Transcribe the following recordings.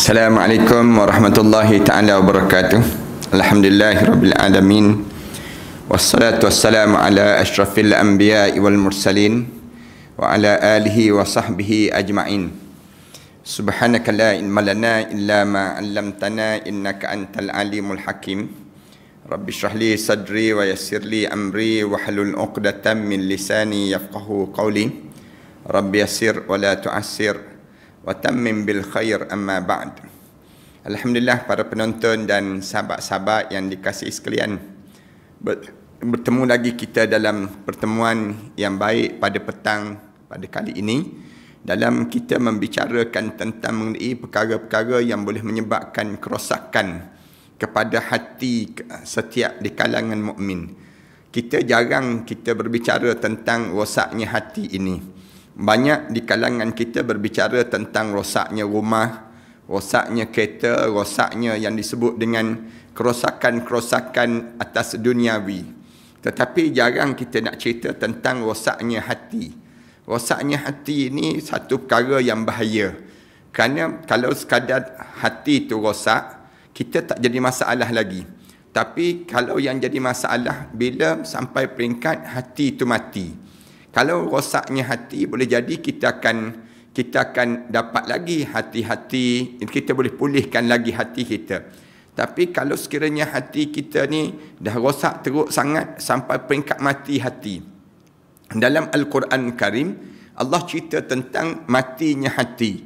Assalamualaikum warahmatullahi ta'ala wabarakatuh. Alhamdulillahirabbil alamin. Wassalatu wassalamu ala asyrafil anbiya'i wal mursalin wa ala alihi wa sahbihi ajma'in. Subhanaka la ilma lana illa ma 'allamtana innaka antal alimul hakim. Rabbi shrah li sadri wa yassir li amri wa hlul 'uqdatam min lisani yafqahu qawli. Rabbi yassir wa la tu'assir wa tammim bil khair amma ba'd. Alhamdulillah, para penonton dan sahabat-sahabat yang dikasihi sekalian, bertemu lagi kita dalam pertemuan yang baik pada petang pada kali ini, dalam kita membicarakan tentang mengenai perkara-perkara yang boleh menyebabkan kerosakan kepada hati setiap di kalangan mukmin. Kita jarang kita berbicara tentang rosaknya hati ini. Banyak di kalangan kita berbicara tentang rosaknya rumah, rosaknya kereta, rosaknya yang disebut dengan kerosakan-kerosakan atas duniawi. Tetapi jarang kita nak cerita tentang rosaknya hati. Rosaknya hati ini satu perkara yang bahaya. Kerana kalau sekadar hati itu rosak, kita tak jadi masalah lagi. Tapi kalau yang jadi masalah bila sampai peringkat hati itu mati. Kalau rosaknya hati, boleh jadi kita akan dapat lagi hati-hati, kita boleh pulihkan lagi hati kita. Tapi kalau sekiranya hati kita ni dah rosak teruk sangat sampai peringkat mati hati. Dalam Al-Quran Karim, Allah cerita tentang matinya hati.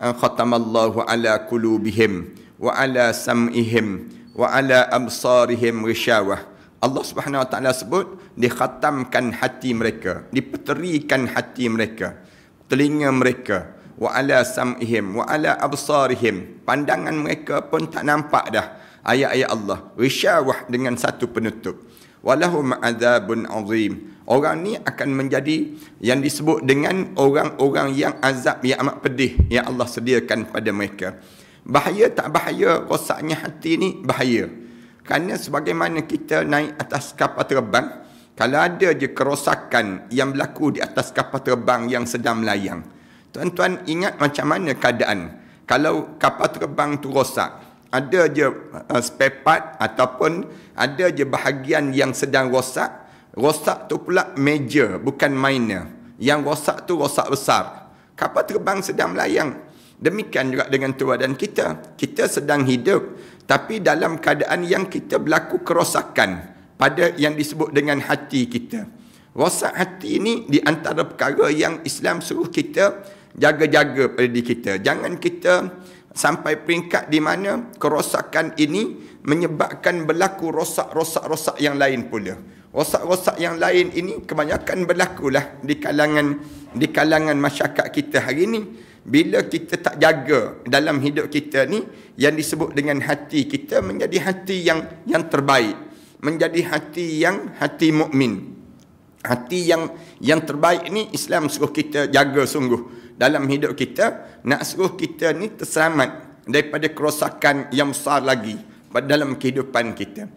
Khatamallahu ala qulubihim wa ala sam'ihim wa ala absarihim ghishawah. Allah Subhanahu Wa Taala sebut dikhatamkan hati mereka, dipeterikan hati mereka, telinga mereka, wa ala sam'ihim wa ala absarihim, pandangan mereka pun tak nampak dah ayat-ayat Allah, risyawah dengan satu penutup. Walahum adzabun azim. Orang ni akan menjadi yang disebut dengan orang-orang yang azab yang amat pedih yang Allah sediakan pada mereka. Bahaya tak bahaya rosaknya hati ni? Bahaya. Kerana sebagaimana kita naik atas kapal terbang, kalau ada je kerosakan yang berlaku di atas kapal terbang yang sedang melayang. Tuan-tuan ingat macam mana keadaan kalau kapal terbang tu rosak. Ada je spare part ataupun ada je bahagian yang sedang rosak. Rosak tu pula major, bukan minor. Yang rosak tu rosak besar. Kapal terbang sedang melayang. Demikian juga dengan keadaan kita. Kita sedang hidup, tapi dalam keadaan yang kita berlaku kerosakan pada yang disebut dengan hati kita. Rosak hati ini di antara perkara yang Islam suruh kita jaga-jaga pada diri kita. Jangan kita sampai peringkat di mana kerosakan ini menyebabkan berlaku rosak-rosak yang lain pula. Rosak-rosak yang lain ini kebanyakan berlakulah di kalangan masyarakat kita hari ini. Bila kita tak jaga dalam hidup kita ni, yang disebut dengan hati kita menjadi hati yang terbaik, menjadi hati mukmin. Hati yang terbaik ni Islam suruh kita jaga sungguh dalam hidup kita, nak suruh kita ni terselamat daripada kerosakan yang besar lagi dalam kehidupan kita.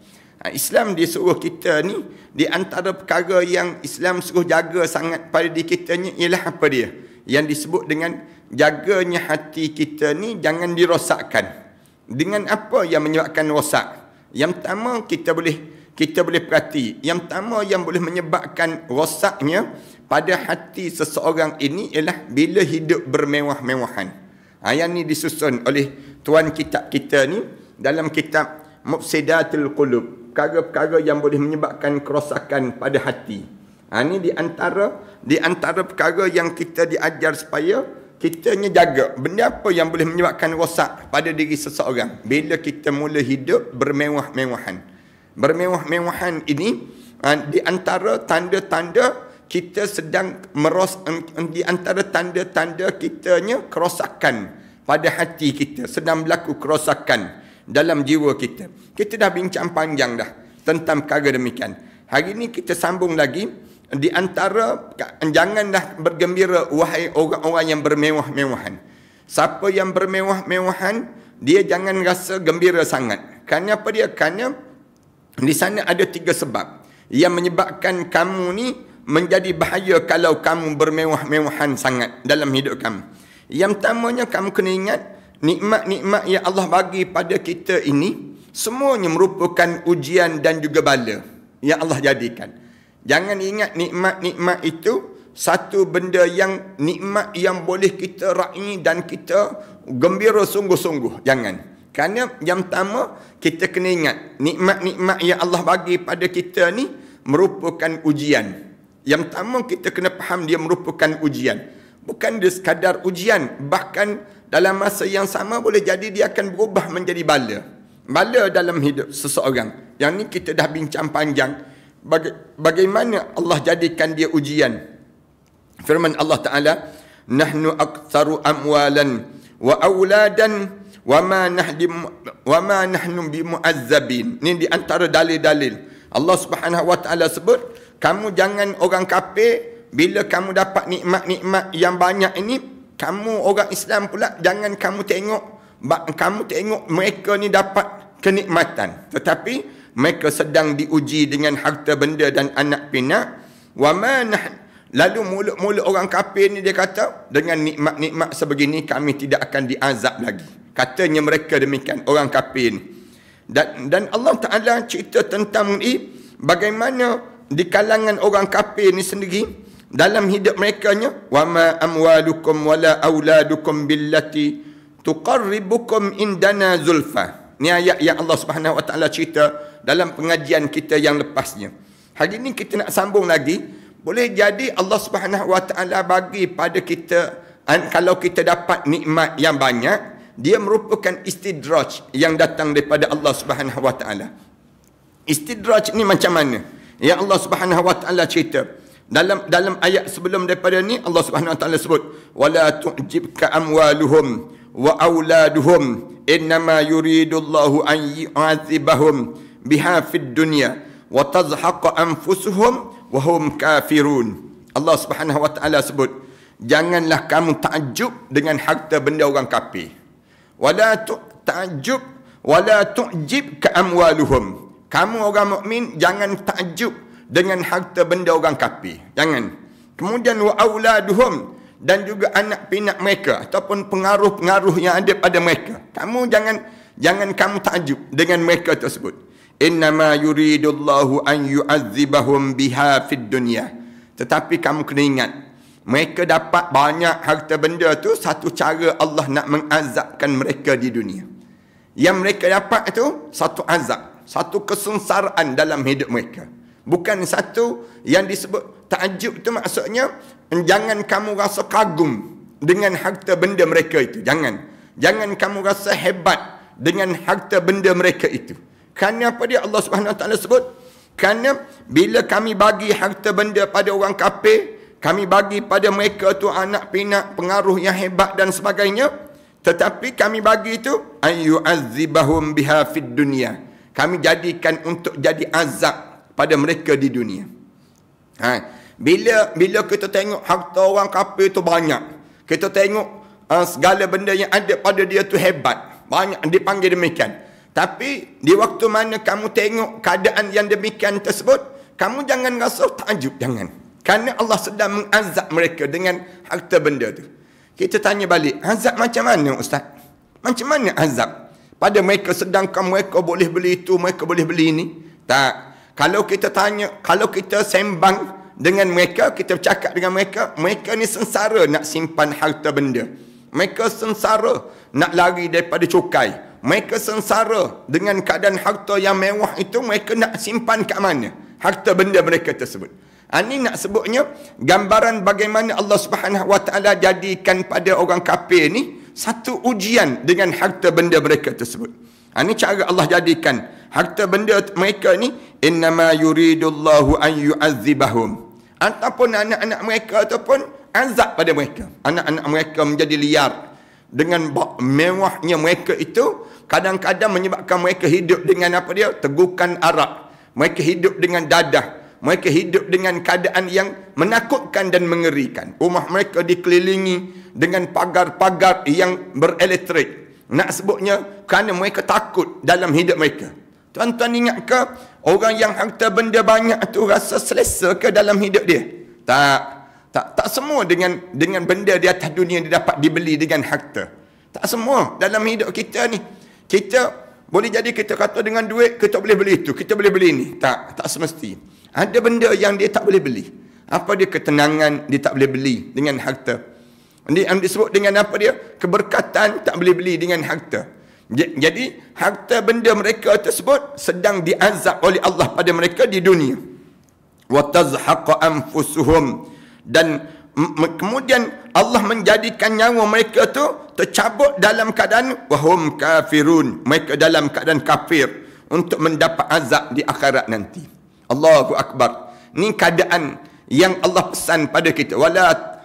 Islam disuruh kita ni, di antara perkara yang Islam suruh jaga sangat pada diri kita ni ialah apa dia? Yang disebut dengan jaganya hati kita ni jangan dirosakkan. Dengan apa yang menyebabkan rosak? Yang pertama kita boleh perhati. Yang pertama yang boleh menyebabkan rosaknya pada hati seseorang ini ialah bila hidup bermewah-mewahan. Yang ni disusun oleh tuan kitab kita ni dalam kitab Mufsidatul Qulub. Perkara-perkara yang boleh menyebabkan kerosakan pada hati. Ini di antara perkara yang kita diajar supaya kitanya jaga. Benda apa yang boleh menyebabkan rosak pada diri seseorang? Bila kita mula hidup bermewah-mewahan. Bermewah-mewahan ini di antara tanda-tanda kita sedang di antara tanda-tanda kitanya kerosakan pada hati kita. Sedang berlaku kerosakan dalam jiwa kita. Kita dah bincang panjang dah tentang perkara demikian. Hari ini kita sambung lagi. Di antara, janganlah bergembira wahai orang-orang yang bermewah-mewahan. Siapa yang bermewah-mewahan, dia jangan rasa gembira sangat. Kerana apa dia? Kerana di sana ada 3 sebab yang menyebabkan kamu ni menjadi bahaya kalau kamu bermewah-mewahan sangat dalam hidup kamu. Yang pertamanya kamu kena ingat, nikmat-nikmat yang Allah bagi pada kita ini semuanya merupakan ujian dan juga bala yang Allah jadikan. Jangan ingat nikmat-nikmat itu satu benda yang nikmat yang boleh kita raih dan kita gembira sungguh-sungguh. Jangan. Kerana yang pertama, kita kena ingat nikmat-nikmat yang Allah bagi pada kita ni merupakan ujian. Yang pertama, kita kena faham dia merupakan ujian. Bukan dia sekadar ujian. Bahkan dalam masa yang sama boleh jadi dia akan berubah menjadi bala. Bala dalam hidup seseorang. Yang ni kita dah bincang panjang. Bagaimana Allah jadikan dia ujian. Firman Allah Ta'ala, Nahnu aktsaru amwalan wa auladan wa ma nahnu bimu'azzabin. Ini di antara dalil-dalil. Allah Subhanahu Wa Ta'ala sebut, kamu jangan orang kafir, bila kamu dapat nikmat-nikmat yang banyak ini, kamu orang Islam pula jangan kamu tengok mereka ni dapat kenikmatan, tetapi mereka sedang diuji dengan harta benda dan anak pinak. Lalu mulut-mulut orang kafir ni dia kata, dengan nikmat-nikmat sebegini kami tidak akan diazab lagi. Katanya mereka demikian, orang kafir ni. Dan Allah Ta'ala cerita tentang ni, bagaimana di kalangan orang kafir ni sendiri, dalam hidup mereka-nya, وَمَا أَمْوَالُكُمْ وَلَا أَوْلَادُكُمْ بِالَّتِي تُقَرِّبُكُمْ إِنْدَنَا زُلْفَى. Ini ayat yang Allah Subhanahu Wa Ta'ala cerita dalam pengajian kita yang lepasnya. Hari ini kita nak sambung lagi. Boleh jadi Allah Subhanahu Wa Ta'ala bagi pada kita, kalau kita dapat nikmat yang banyak, dia merupakan istidraj yang datang daripada Allah Subhanahu Wa Ta'ala. Istidraj ni macam mana? Yang Allah Subhanahu Wa Ta'ala cerita dalam ayat sebelum daripada ni, Allah Subhanahu Wa Ta'ala sebut, wala tu'jibka amwaluhum wa auladuhum innama yuridullahu an yu'adzibahum biha fid dunya wa tazhaqa anfusuhum wa hum kafirun. Allah Subhanahu Wa Ta'ala sebut, janganlah kamu takjub dengan harta benda orang kafir. Wala tu'jibka amwaluhum. Kamu orang mukmin jangan takjub dengan harta benda orang kafir. Jangan. Kemudian wa auladuhum, dan juga anak pinak mereka ataupun pengaruh-pengaruh yang ada pada mereka. Kamu jangan kamu takjub dengan mereka tersebut. Innama yuridullahu an yu'adzibahum biha fid dunya. Tetapi kamu kena ingat, mereka dapat banyak harta benda tu satu cara Allah nak mengazabkan mereka di dunia. Yang mereka dapat itu satu azab, satu kesengsaraan dalam hidup mereka. Bukan satu yang disebut takjub itu maksudnya jangan kamu rasa kagum dengan harta benda mereka itu. Jangan kamu rasa hebat dengan harta benda mereka itu. Kerana apa dia Allah Subhanahu Wa Ta'ala sebut? Kerana bila kami bagi harta benda pada orang kafir, kami bagi pada mereka tu anak pinak, pengaruh yang hebat dan sebagainya, tetapi kami bagi itu ayyu'adzibahum biha fid dunya. Kami jadikan untuk jadi azab pada mereka di dunia. Bila kita tengok harta orang kafir tu banyak, kita tengok segala benda yang ada pada dia tu hebat, banyak dipanggil demikian. Tapi di waktu mana kamu tengok keadaan yang demikian tersebut, kamu jangan rasa takjub, jangan. Kerana Allah sedang mengazab mereka dengan harta benda tu. Kita tanya balik, azab macam mana Ustaz? Macam mana azab pada mereka sedangkan mereka boleh beli itu, mereka boleh beli ini? Tak. Kalau kita tanya, kalau kita sembang dengan mereka, kita bercakap dengan mereka, mereka ni sengsara nak simpan harta benda. Mereka sengsara nak lari daripada cukai. Mereka sengsara dengan keadaan harta yang mewah itu, mereka nak simpan kat mana harta benda mereka tersebut. Ini nak sebutnya gambaran bagaimana Allah Subhanahu Wa Ta'ala jadikan pada orang kafir ni satu ujian dengan harta benda mereka tersebut. Ini cara Allah jadikan harta benda mereka ni, innama yuridullahu an yu'adzibahum. Ataupun anak-anak mereka ataupun azab pada mereka. Anak-anak mereka menjadi liar. Dengan mewahnya mereka itu, kadang-kadang menyebabkan mereka hidup dengan apa dia? Tegukan arak. Mereka hidup dengan dadah. Mereka hidup dengan keadaan yang menakutkan dan mengerikan. Rumah mereka dikelilingi dengan pagar-pagar yang berelektrik. Nak sebutnya kerana mereka takut dalam hidup mereka. Tuan-tuan ingat ke orang yang harta benda banyak tu rasa selesa ke dalam hidup dia? Tak semua dengan benda di atas dunia dia dapat dibeli dengan harta. Tak semua dalam hidup kita ni. Kita boleh jadi kita kata dengan duit kita boleh beli itu, kita boleh beli ni. Tak semesti. Ada benda yang dia tak boleh beli. Apa dia? Ketenangan dia tak boleh beli dengan harta. Yang disebut dengan apa dia? Keberkatan tak boleh beli dengan harta. Jadi harta benda mereka tersebut sedang diazab oleh Allah pada mereka di dunia. Wa tazhaqa anfusuhum, dan kemudian Allah menjadikan nyawa mereka tu tercabut dalam keadaan wahum kafirun, mereka dalam keadaan kafir untuk mendapat azab di akhirat nanti. Allahu akbar. Ni keadaan yang Allah pesan pada kita. Wala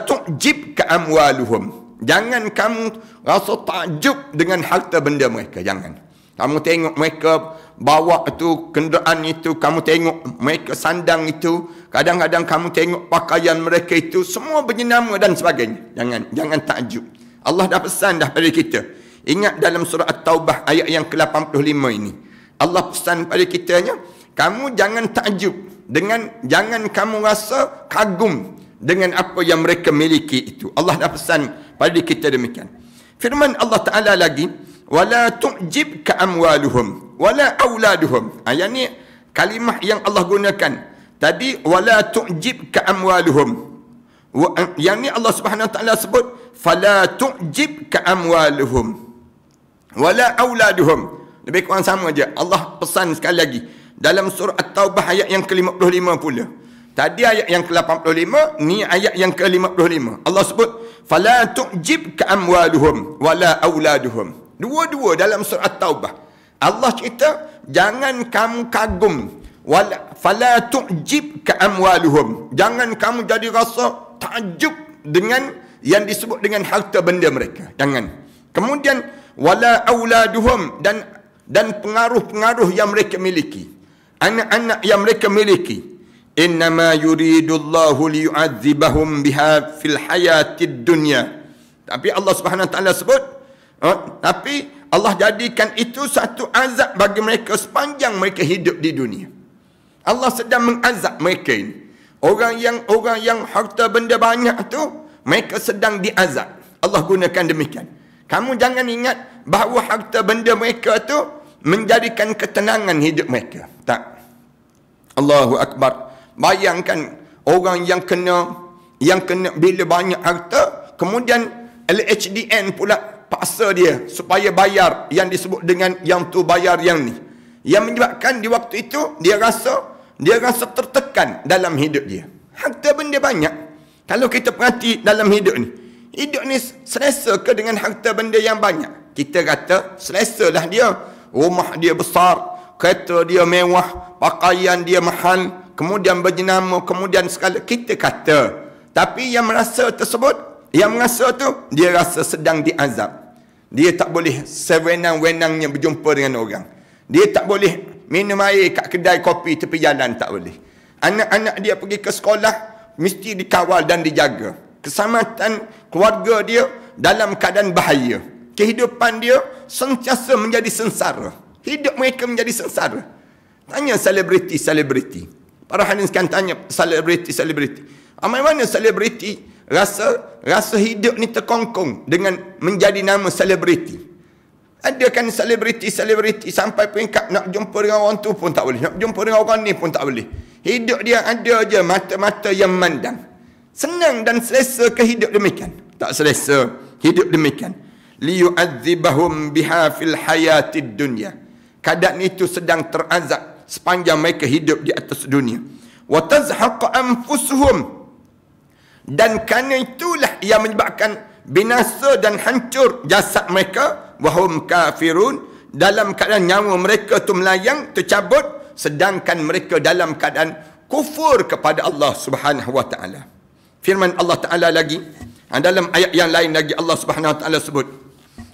tu'jibka amwaluhum. Jangan kamu rasa takjub dengan harta benda mereka, jangan. Kamu tengok mereka bawa tu kenderaan itu, kamu tengok mereka sandang itu, kadang-kadang kamu tengok pakaian mereka itu, semua berjenama dan sebagainya. Jangan takjub. Allah dah pesan dah pada kita. Ingat dalam surah At-Taubah ayat yang ke-85 ini. Allah pesan pada kitanya, kamu jangan takjub jangan kamu rasa kagum dengan apa yang mereka miliki itu. Allah dah pesan pada kita demikian. Firman Allah Ta'ala lagi, wala tu'jibka amwaluhum wala auladuhum. Ayat ni kalimah yang Allah gunakan tadi, wala tu'jibka amwaluhum. Yang ni Allah Subhanahu Wa Ta'ala sebut fala tu'jibka amwaluhum wala auladuhum. Lebih kurang sama je. Allah pesan sekali lagi dalam surah At-Taubah ayat yang ke-55 pula. Tadi ayat yang ke-85, ni ayat yang ke-55. Allah sebut fala tu'jibka amwaluhum wala auladuhum. Dua-dua dalam surah At-Taubah. Allah cerita jangan kamu kagum, fala tu'jibka amwaluhum. Jangan kamu jadi rasa takjub dengan yang disebut dengan harta benda mereka. Jangan. Kemudian wala auladuhum, dan pengaruh-pengaruh yang mereka miliki. Anak-anak yang mereka miliki. Innama yuridullahu liyu'adzibahum biha fil hayatid dunya. Tapi Allah Subhanahu Wa Ta'ala sebut, tapi Allah jadikan itu satu azab bagi mereka sepanjang mereka hidup di dunia. Allah sedang mengazab mereka ini. Orang yang harta benda banyak tu, mereka sedang diazab. Allah gunakan demikian. Kamu jangan ingat bahawa harta benda mereka tu menjadikan ketenangan hidup mereka. Tak. Allahu akbar. Bayangkan orang yang kena bila banyak harta, kemudian LHDN pula paksa dia supaya bayar yang disebut dengan yang tu bayar yang ni. Yang menyebabkan di waktu itu dia rasa tertekan dalam hidup dia. Harta benda banyak. Kalau kita perhati dalam hidup ni selesa ke dengan harta benda yang banyak? Kita kata selesa lah dia. Rumah dia besar, kereta dia mewah, pakaian dia mahal, kemudian berjenama, kemudian segala. Kita kata. Tapi yang merasa tu, dia rasa sedang diazab. Dia tak boleh sewenang-wenangnya berjumpa dengan orang. Dia tak boleh minum air kat kedai kopi tepi jalan, tak boleh. Anak-anak dia pergi ke sekolah, mesti dikawal dan dijaga. Keselamatan keluarga dia dalam keadaan bahaya. Kehidupan dia sentiasa menjadi sengsara. Hidup mereka menjadi sengsara. Tanya selebriti. Para hadirin sekalian, tanya selebriti. Mana selebriti rasa hidup ni terkongkong dengan menjadi nama selebriti? Ada kan selebriti sampai peringkat nak jumpa dengan orang tu pun tak boleh. Nak jumpa dengan orang ni pun tak boleh. Hidup dia ada je mata-mata yang memandang. Senang dan selesa ke hidup demikian? Tak selesa hidup demikian. Liyu'adzibahum biha fil hayatid dunya. Keadaan itu sedang terazab sepanjang mereka hidup di atas dunia. Wa tazhaqa anfusuhum, dan kerana itulah yang menyebabkan binasa dan hancur jasad mereka. Wahum kafirun, dalam keadaan nyawa mereka tu melayang, tercabut, sedangkan mereka dalam keadaan kufur kepada Allah Subhanahu Wa Ta'ala. Firman Allah Ta'ala lagi, dalam ayat yang lain lagi Allah Subhanahu Wa Ta'ala sebut,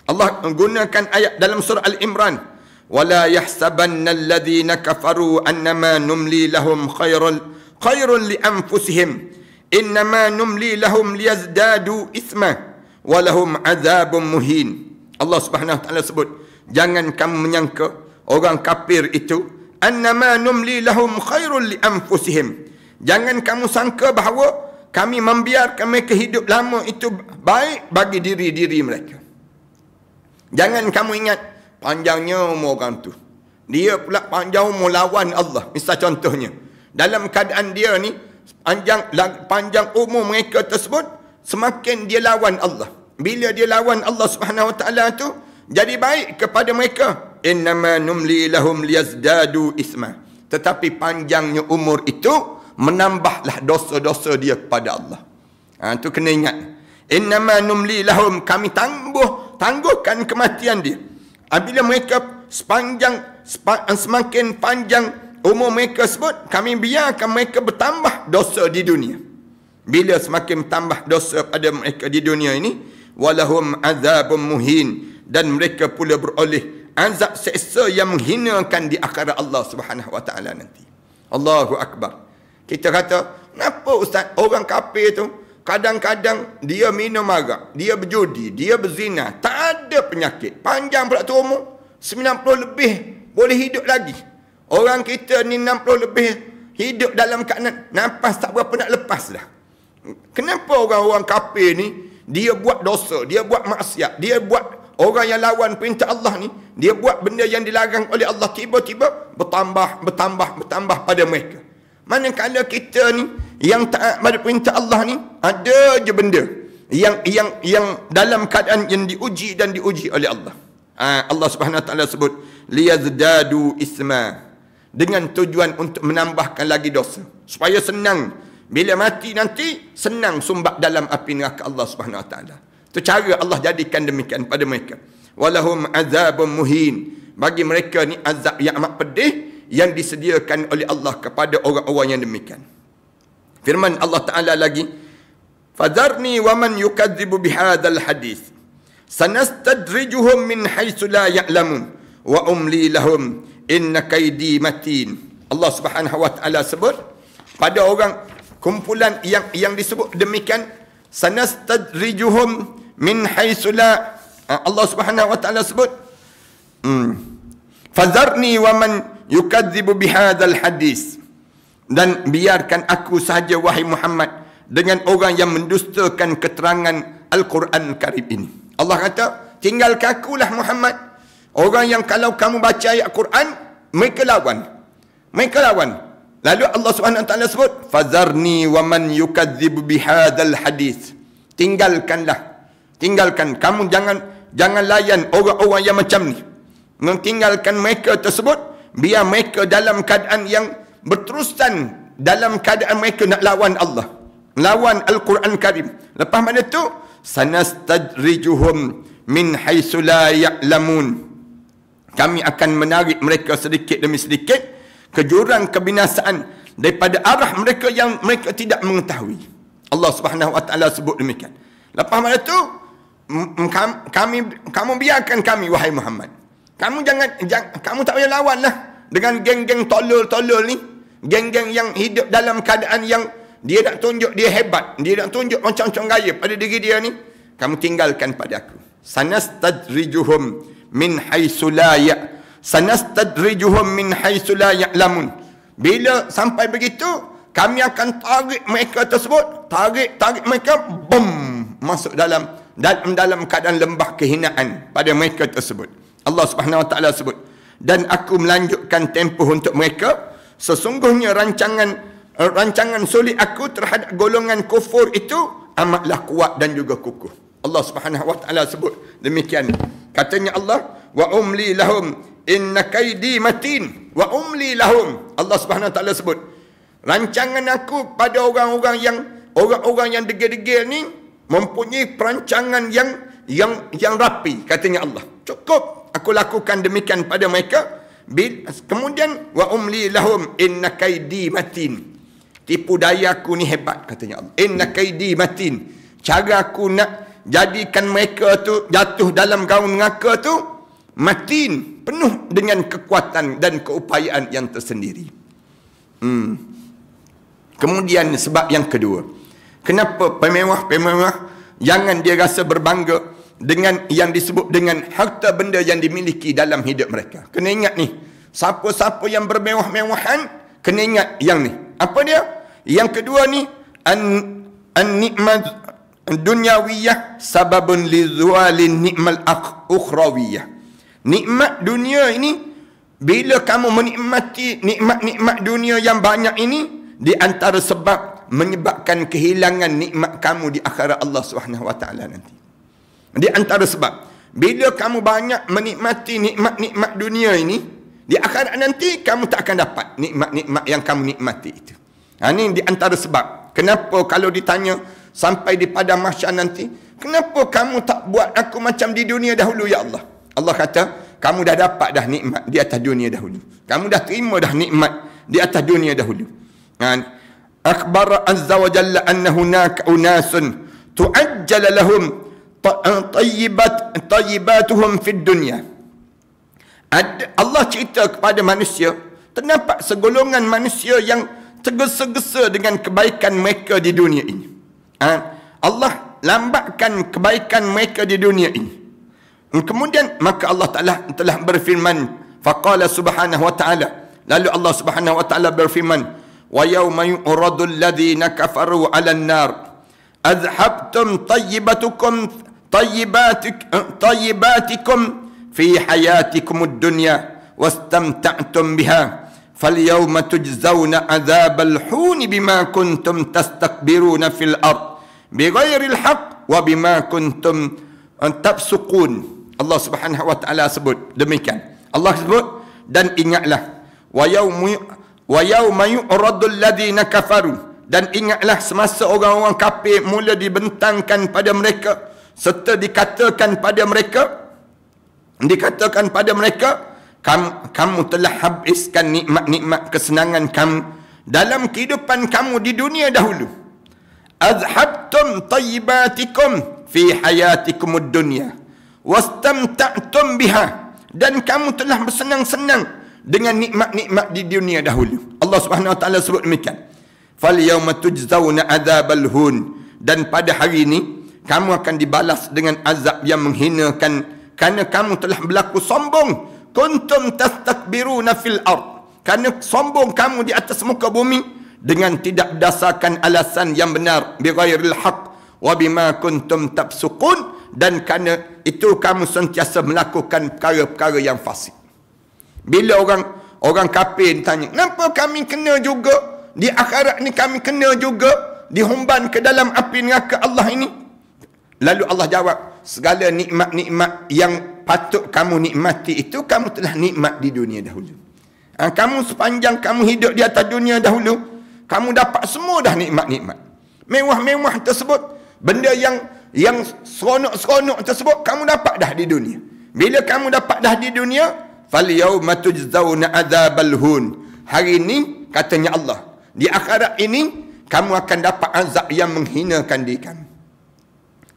Allah menggunakan ayat dalam surah Al-Imran, wala yahsabanna alladhina kafaru annama numli lahum khairun li anfusihim innama numli lahum liyazdadu ithma walahum azabun muhin. Allah Subhanahu Wa Ta'ala sebut, jangan kamu menyangka orang kafir itu annama numli lahum khairun li anfusihim. Jangan kamu sangka bahawa kami membiarkan mereka hidup lama itu baik bagi diri-diri mereka. Jangan kamu ingat panjangnya umur orang tu. Dia pula panjang umur lawan Allah. Misal contohnya, dalam keadaan dia ni panjang umur mereka tersebut, semakin dia lawan Allah. Bila dia lawan Allah Subhanahu Wa Taala tu, jadi baik kepada mereka. Innama numli lahum liyazdadu isma. Tetapi panjangnya umur itu menambahlah dosa-dosa dia kepada Allah. Tu kena ingat. Innama numli lahum, kami tangguhkan kematian dia. Apabila mereka semakin panjang umur mereka sebut, kami biarkan mereka bertambah dosa di dunia. Bila semakin tambah dosa pada mereka di dunia ini, walahum azabun muhin, dan mereka pula beroleh azab seksa yang menghinakan di akhirat Allah Subhanahu Wa Taala nanti. Allahu Akbar. Kita kata, kenapa ustaz orang kafir tu kadang-kadang dia minum arak, dia berjudi, dia berzina, tak ada penyakit, panjang pula tu umur, 90 lebih boleh hidup lagi. Orang kita ni 60 lebih hidup dalam keadaan nafas tak berapa nak lepas dah. Kenapa orang-orang kafir ni dia buat dosa, dia buat maksiat, dia buat orang yang lawan perintah Allah ni, dia buat benda yang dilarang oleh Allah, tiba-tiba bertambah pada mereka. Manakala kita ni yang taat pada perintah Allah ni, ada je benda yang dalam keadaan yang diuji dan diuji oleh Allah. Allah Subhanahu Wa Taala sebut liyazdadu isma, dengan tujuan untuk menambahkan lagi dosa, supaya senang bila mati nanti senang sumbat dalam api neraka Allah Subhanahu Wa Taala. Itu cara Allah jadikan demikian pada mereka. Walahum azabun muhin, bagi mereka ni azab yang amat pedih yang disediakan oleh Allah kepada orang-orang yang demikian. Firman Allah Ta'ala lagi, fadharni wa man yukadzibu bihadzal hadis sanastadrijuhum min haitsu la ya'lamun wa umli lahum inna kaidi matin. Allah Subhanahu Wa Ta'ala sebut pada orang kumpulan yang disebut demikian, sanastadrijuhum min haitsu la, Allah Subhanahu Wa Ta'ala sebut fadharni wa man yukadzibu bihadzal hadis, dan biarkan aku sahaja wahai Muhammad dengan orang yang mendustakan keterangan Al-Quran Karim ini. Allah kata, tinggalkan akulah Muhammad, orang yang kalau kamu baca ayat Quran mereka lawan. Lalu Allah Subhanahu Wa Taala sebut fadharni wa man yukadzibu bihadzal hadis, tinggalkan kamu, jangan layan orang-orang yang macam ni. Mentinggalkan mereka tersebut, biar mereka dalam keadaan yang berterusan, dalam keadaan mereka nak lawan Allah, lawan Al-Quran Karim. Lepas mana tu, sanastadrijuhum min haitsu la ya'lamun, kami akan menarik mereka sedikit demi sedikit ke jurang kebinasaan daripada arah mereka yang mereka tidak mengetahui. Allah Subhanahu Wa Taala sebut demikian. Lepas mana tu, kamu biarkan kami wahai Muhammad. Kamu kamu tak payah lawan lah dengan geng-geng tolol ni, geng-geng yang hidup dalam keadaan yang dia nak tunjuk dia hebat, dia nak tunjuk macam-macam gaya pada diri dia ni. Kamu tinggalkan pada aku. Sanastadrijuhum min haitsu la ya'lamun. Bila sampai begitu, kami akan tarik mereka tersebut, tarik mereka, masuk dalam keadaan lembah kehinaan pada mereka tersebut. Allah Subhanahu Wa Taala sebut, dan aku melanjutkan tempoh untuk mereka, sesungguhnya rancangan sulit aku terhadap golongan kufur itu amatlah kuat dan juga kukuh. Allah Subhanahu Wa Taala sebut demikian. Katanya Allah, wa umli lahum inna kaidi matin, wa umli lahum. Allah Subhanahu Wa Taala sebut, rancangan aku pada orang-orang yang degil-degil ni mempunyai perancangan yang rapi, katanya Allah. Cukup aku lakukan demikian pada mereka. Kemudian wa umli lahum inna kaidi matin, tipu daya aku ni hebat, katanya Allah. Inna kaidi matin, cara aku nak jadikan mereka tu jatuh dalam gaung neraka tu matin, penuh dengan kekuatan dan keupayaan yang tersendiri. Kemudian sebab yang kedua, kenapa pemewah-pemewah jangan dia rasa berbangga dengan yang disebut dengan harta benda yang dimiliki dalam hidup mereka. Kena ingat ni, siapa-siapa yang bermewah-mewahan, kena ingat yang ni. Apa dia? Yang kedua ni, an-ni'mat dunyawiyah sababun li zuwalin ni'mal ukhrawiyah. Nikmat dunia ini, bila kamu menikmati nikmat-nikmat dunia yang banyak ini, di antara sebab menyebabkan kehilangan nikmat kamu di akhirat Allah Subhanahu wa taala nanti. Di antara sebab bila kamu banyak menikmati nikmat-nikmat dunia ini, di akhirat nanti kamu tak akan dapat nikmat-nikmat yang kamu nikmati itu. Ini di antara sebab kenapa kalau ditanya sampai di padang mahsyar nanti, kenapa kamu tak buat aku macam di dunia dahulu ya Allah? Allah kata, kamu dah dapat dah nikmat di atas dunia dahulu. Kamu dah terima dah nikmat di atas dunia dahulu. Akhbar azza wa jalla anna hunaka unasun tu'ajjal lahum tayyibatuhum fid dunya. Allah cerita kepada manusia, terdapat segolongan manusia yang tergesa-gesa dengan kebaikan mereka di dunia ini. Allah lambatkan kebaikan mereka di dunia ini. Kemudian maka Allah Ta'ala telah berfirman, faqala subhanahu wa ta'ala, lalu Allah subhanahu wa ta'ala berfirman, wa yawma yu'radu alladhina kafaru 'alan nar adhabtum tayyibatikum fi hayatikum ad-dunya wastamta'tum biha falyawma tujzawna 'adzabal huni bima kuntum tastakbiruna fil ard bighairil haqq wa bima kuntum tafsuqun. Allah Subhanahu wa taala sebut demikian. Allah sebut, dan ingatlah wa yawma yu'radul ladzina kafaru, dan ingatlah semasa orang-orang kafir mula dibentangkan pada mereka serta dikatakan pada mereka kamu telah habiskan nikmat-nikmat kesenangan kamu dalam kehidupan kamu di dunia dahulu. Azhabtum tayyibatikum fi hayatikum ad-dunya wastamta'tum biha, dan kamu telah bersenang-senang dengan nikmat-nikmat di dunia dahulu. Allah Subhanahu wa taala sebut demikian. Fal yauma tujzauna adzabal hun, dan pada hari ini kamu akan dibalas dengan azab yang menghinakan kerana kamu telah berlaku sombong. Kuntum tastakbiruna fil ard, kerana sombong kamu di atas muka bumi dengan tidak berdasarkan alasan yang benar, bighairil haqq wa bima kuntum tafsuqun, dan kerana itu kamu sentiasa melakukan perkara-perkara yang fasik. Bila orang kafir ditanya, kenapa kami kena juga di akhirat ni, kami kena juga dihumban ke dalam api neraka Allah ini? Lalu Allah jawab, segala nikmat-nikmat yang patut kamu nikmati itu kamu telah nikmat di dunia dahulu. Kamu sepanjang kamu hidup di atas dunia dahulu, kamu dapat semua dah nikmat-nikmat. Mewah-mewah tersebut, benda yang seronok-seronok tersebut kamu dapat dah di dunia. Bila kamu dapat dah di dunia, fal yauma tujzauna adzabal hun, hari ini katanya Allah, di akhirat ini kamu akan dapat azab yang menghinakan diri kamu.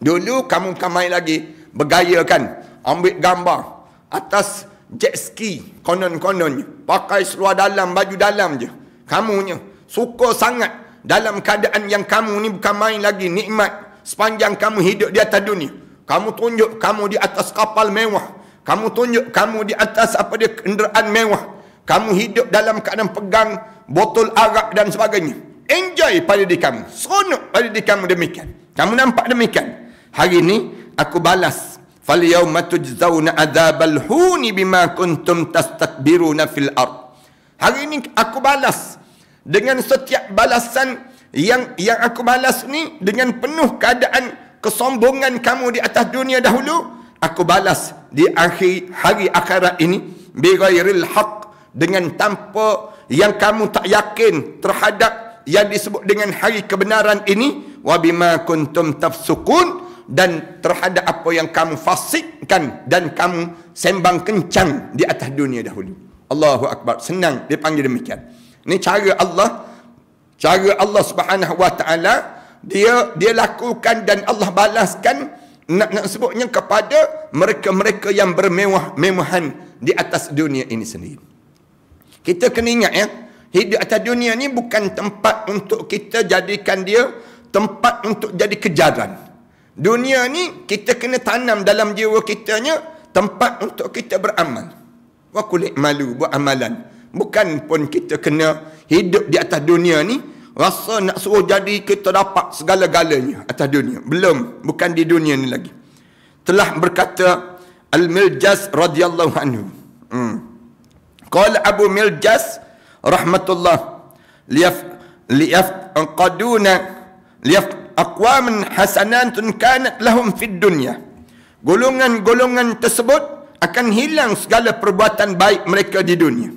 Dulu kamu main lagi bergaya kan, ambil gambar atas jet ski, konon-kononnya pakai seluar dalam, baju dalam je, kamunya suka sangat dalam keadaan yang kamu ni bukan main lagi nikmat. Sepanjang kamu hidup di atas dunia, kamu tunjuk kamu di atas kapal mewah, kamu tunjuk kamu di atas kenderaan mewah, kamu hidup dalam keadaan pegang botol arak dan sebagainya. Enjoy pada diri kamu, seronok pada diri kamu demikian. Kamu nampak demikian. Hari ini aku balas, fal yauma tujzauna adzabal huni bima kuntum tastakbiruna fil ard. Hari ini aku balas dengan setiap balasan yang aku balas ni dengan penuh keadaan kesombongan kamu di atas dunia dahulu, aku balas di akhir hari akhirat ini bighairil haqq, dengan tanpa yang kamu tak yakin terhadap yang disebut dengan hari kebenaran ini, wa bima kuntum tafsukun, dan terhadap apa yang kamu fasikkan dan kamu sembang kencang di atas dunia dahulu. Allahu Akbar. Senang dipanggil demikian. Ini cara Allah Subhanahu wa taala dia lakukan dan Allah balaskan, nak sebutnya kepada mereka-mereka yang bermewah-mewahan di atas dunia ini sendiri. Kita kena ingat ya, hidup atas dunia ni bukan tempat untuk kita jadikan dia tempat untuk jadi kejaran. Dunia ni kita kena tanam dalam jiwa kitanya tempat untuk kita beramal. Wa qul i'malu, buat amalan. Bukan pun kita kena hidup di atas dunia ni rasa nak suruh jadi kita dapat segala-galanya atas dunia. Belum, bukan di dunia ni lagi. Telah berkata Al-Miljaz radhiyallahu anhu. Qala Abu Miljaz rahmatullah aqwaman hasanatun kanat lahum fid dunya. Golongan-golongan tersebut akan hilang segala perbuatan baik mereka di dunia.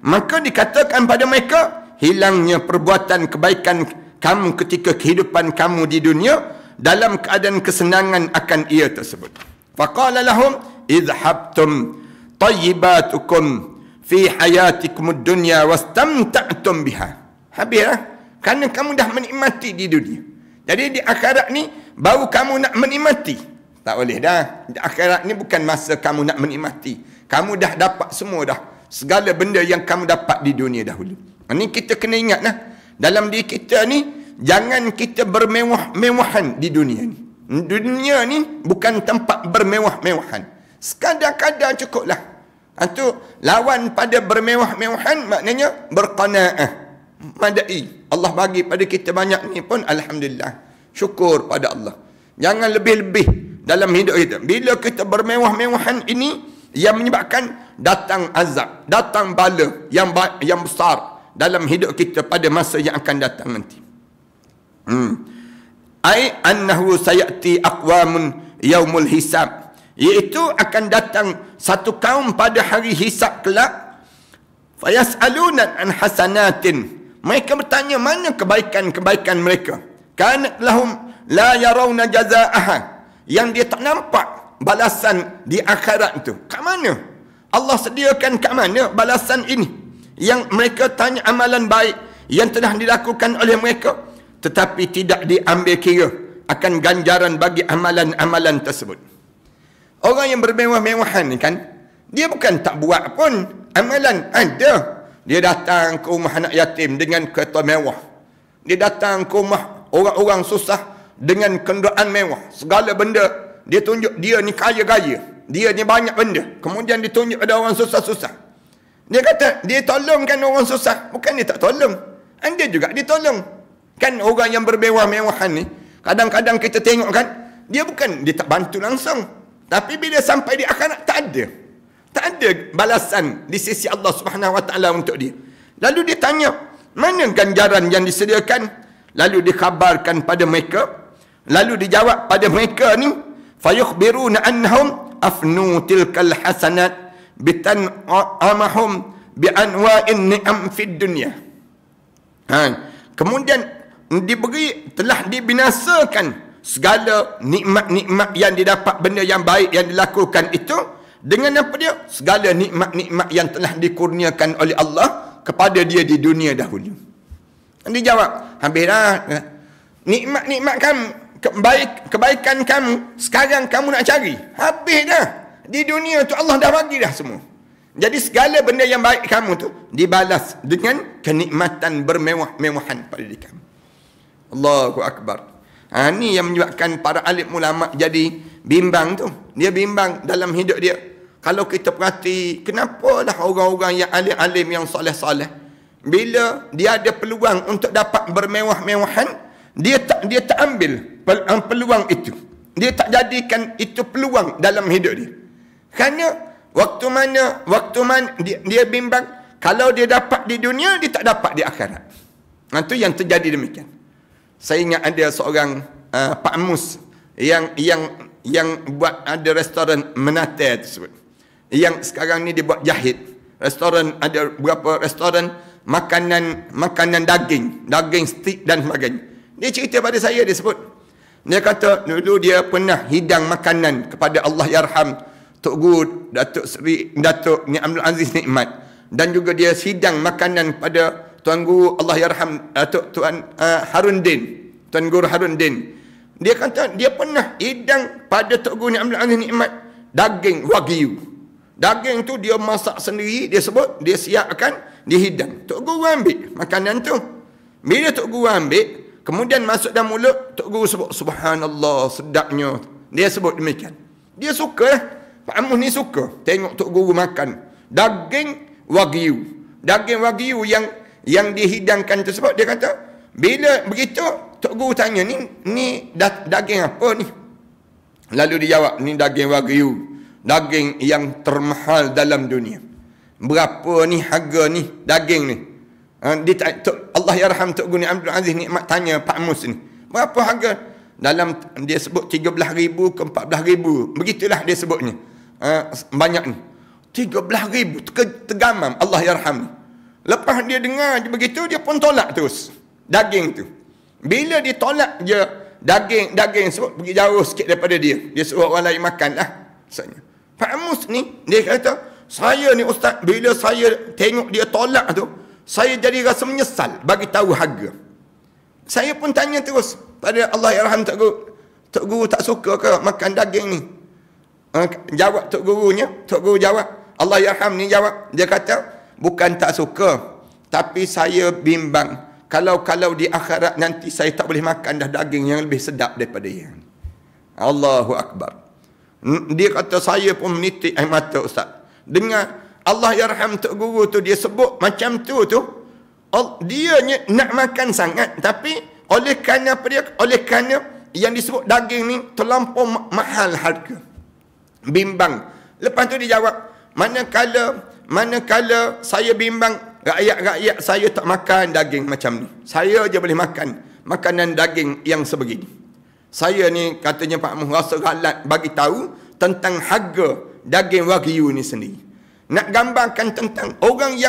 Maka dikatakan pada mereka, hilangnya perbuatan kebaikan kamu ketika kehidupan kamu di dunia dalam keadaan kesenangan akan ia tersebut. Faqala lahum idhabtum tayyibatukum fi hayatikum ad-dunya wastamta'tum biha. Habislah, kerana kamu dah menikmati di dunia. Jadi di akhirat ni baru kamu nak menikmati. Tak boleh dah. Di akhirat ni bukan masa kamu nak menikmati. Kamu dah dapat semua dah. Segala benda yang kamu dapat di dunia dahulu. Ini kita kena ingat lah. Dalam diri kita ni, jangan kita bermewah-mewahan di dunia ni. Dunia ni bukan tempat bermewah-mewahan. Sekadar-kadar cukup lah. Itu lawan pada bermewah-mewahan maknanya berqanaah. Madai. Allah bagi pada kita banyak ni pun alhamdulillah. Syukur pada Allah. Jangan lebih-lebih dalam hidup kita. Bila kita bermewah-mewahan ini, yang menyebabkan datang azab, datang bala yang besar dalam hidup kita pada masa yang akan datang nanti. Ai annahu sayati aqwamun yaumul hisab, iaitu akan datang satu kaum pada hari hisab kelak. Fayasaluna an hasanatin, mereka bertanya mana kebaikan-kebaikan mereka. Kanat lahum la yarawna jazaaha, yang dia tak nampak balasan di akhirat itu. Kat mana? Allah sediakan kat mana balasan ini? Yang mereka tanya amalan baik yang telah dilakukan oleh mereka, tetapi tidak diambil kira akan ganjaran bagi amalan-amalan tersebut. Orang yang bermewah-mewahan ni kan, dia bukan tak buat pun amalan. Ada. Dia datang ke rumah anak yatim dengan kereta mewah. Dia datang ke rumah orang-orang susah dengan kenderaan mewah. Segala benda dia tunjuk dia ni kaya-kaya. Dia ni banyak benda. Kemudian ditunjuk pada orang susah-susah. Dia kata, dia tolongkan orang susah. Bukan dia tak tolong. Dia juga ditolong. Kan orang yang bermewah-mewahan ni, kadang-kadang kita tengok kan, dia tak bantu langsung. Tapi bila sampai di akhirat, tak ada. Tak ada balasan di sisi Allah Subhanahu Wa Taala untuk dia. Lalu dia tanya, mana ganjaran yang disediakan? Lalu dikhabarkan pada mereka. Lalu dijawab pada mereka ni, fayukhbiruna annahum afnu tilkal hasanat bitan'amahum bi'anwa'in ni'am fid dunya. Kemudian telah dibinasakan segala nikmat-nikmat yang didapat, benda yang baik yang dilakukan itu dengan apa dia? Segala nikmat-nikmat yang telah dikurniakan oleh Allah kepada dia di dunia dahulu. Dia jawab, habislah nikmat-nikmat kamu, kebaikan kamu sekarang kamu nak cari, habis dah. Di dunia tu Allah dah bagi dah semua. Jadi segala benda yang baik kamu tu dibalas dengan kenikmatan bermewah-mewahan pada diri kamu. Allahu Akbar. Ni yang menyebabkan para alim ulama jadi bimbang tu. Dia bimbang dalam hidup dia. Kalau kita perhati, kenapalah orang-orang yang alim-alim yang soleh-soleh, bila dia ada peluang untuk dapat bermewah-mewahan, dia tak ambil peluang itu. Dia tak jadikan itu peluang dalam hidup dia. Kerana waktu mana dia bimbang, kalau dia dapat di dunia, dia tak dapat di akhirat. Itu yang terjadi demikian. Saya ingat ada seorang Pak Mus yang buat ada restoran Menate tersebut. Yang sekarang ni dia buat jahit. Restoran, ada beberapa restoran makanan daging steak dan sebagainya. Dia cerita pada saya, dia sebut. Dia kata dulu dia pernah hidang makanan kepada Allah Yarham Tok Guru Datuk Ni Abdul Aziz Nikmat, dan juga dia hidang makanan pada Tuan Guru Allah Yarham Tuan Haruddin, Tuan Guru Haruddin. Dia kata dia pernah hidang pada Tok Guru Ni Abdul Aziz Nikmat daging wagyu. Daging tu dia masak sendiri, dia sebut, dia siapkan, dia hidang. Tok Guru ambil makanan tu. Bila Tok Guru ambil, kemudian masuk dalam mulut, Tok Guru sebut, subhanallah, sedapnya. Dia sebut demikian. Dia suka, Pak Amus ni suka tengok Tok Guru makan daging wagyu. Daging wagyu yang dihidangkan tersebut, dia kata, bila begitu, Tok Guru tanya, ni daging apa ni? Lalu dia jawab, ni daging Wagyu, daging yang termahal dalam dunia. Berapa ni harga ni daging ni? Allah yarham Tok Guru ni Abdul Aziz Nikmat tanya Pak Mus ni, berapa harga? Dalam dia sebut 13,000 ke 14,000, begitulah dia sebutnya. Banyak ni 13,000, tergamam Allah yarham ni. Lepas dia dengar je begitu, dia pun tolak terus daging tu. Bila dia tolak je daging sebut, pergi jauh sikit daripada dia suruh orang lain makan lah. Maksudnya Pak Mus ni, dia kata, saya ni ustaz, bila saya tengok dia tolak tu, saya jadi rasa menyesal bagi tahu harga. Saya pun tanya terus pada Allah yarham Tok Guru tak suka ke makan daging ni? Jawab Tok Guru jawab, Allah yarham ni jawab, dia kata, bukan tak suka, tapi saya bimbang kalau di akhirat nanti saya tak boleh makan dah daging yang lebih sedap daripada yang. Allahu Akbar. Dia kata, saya pun menitik air mata ustaz. Dengar Allah yarham Tok Guru tu, dia sebut macam tu, dia nak makan sangat, tapi oleh kerana apa dia? Oleh kerana yang disebut daging ni terlampau mahal harga. Bimbang. Lepas tu dia jawab, manakala saya bimbang, rakyat-rakyat saya tak makan daging macam ni. Saya je boleh makan makanan daging yang sebegini. Saya ni, katanya Pak Mus, rasa galat bagi tahu tentang harga daging Wagyu ni sendiri. Nak gambarkan tentang orang